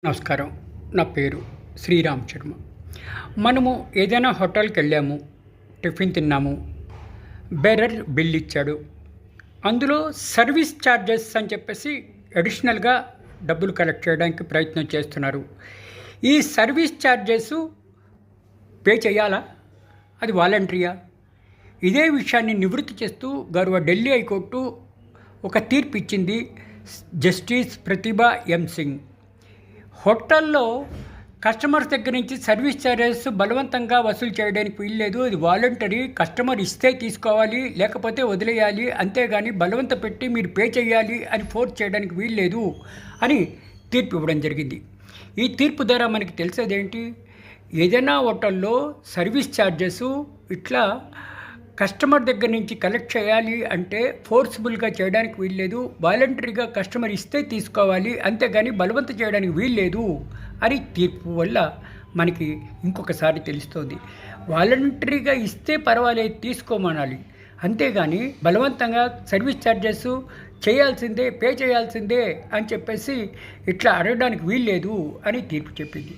నమస్కారం. నా పేరు శ్రీరామ్ శర్మ. మనము ఏదైనా హోటల్కి వెళ్ళాము, టిఫిన్ తిన్నాము, బేరర్ బిల్ ఇచ్చాడు. అందులో సర్వీస్ ఛార్జెస్ అని చెప్పేసి అడిషనల్గా డబ్బులు కలెక్ట్ చేయడానికి ప్రయత్నం చేస్తున్నారు. ఈ సర్వీస్ ఛార్జెస్ పే చేయాలా? అది వాలంటరీయా? ఇదే విషయాన్ని నివృత్తి చేస్తూ గౌరవ ఢిల్లీ హైకోర్టు ఒక తీర్పు ఇచ్చింది. జస్టిస్ ప్రతిభా ఎం సింగ్ హోటల్లో కస్టమర్స్ దగ్గర నుంచి సర్వీస్ ఛార్జెస్ బలవంతంగా వసూలు చేయడానికి వీల్లేదు. అది వాలంటరీ. కస్టమర్ ఇస్తే తీసుకోవాలి, లేకపోతే వదిలేయాలి. అంతేగాని బలవంత పెట్టి మీరు పే చేయాలి అని ఫోర్స్ చేయడానికి వీల్లేదు అని తీర్పు ఇవ్వడం జరిగింది. ఈ తీర్పు ద్వారా మనకి తెలిసేదేంటి? ఏదైనా హోటల్లో సర్వీస్ ఛార్జెస్ ఇట్లా కస్టమర్ దగ్గర నుంచి కలెక్ట్ చేయాలి అంటే ఫోర్స్ఫుల్గా చేయడానికి వీల్లేదు. వాలంటరీగా కస్టమర్ ఇస్తే తీసుకోవాలి, అంతేగాని బలవంత చేయడానికి వీల్లేదు అని తీర్పు వల్ల మనకి ఇంకొకసారి తెలుస్తుంది. వాలంటరీగా ఇస్తే పర్వాలేదు, తీసుకోమనాలి. అంతేగాని బలవంతంగా సర్వీస్ ఛార్జెస్ చేయాల్సిందే, పే చేయాల్సిందే అని చెప్పేసి ఇట్లా అడగడానికి వీల్లేదు అని తీర్పు చెప్పింది.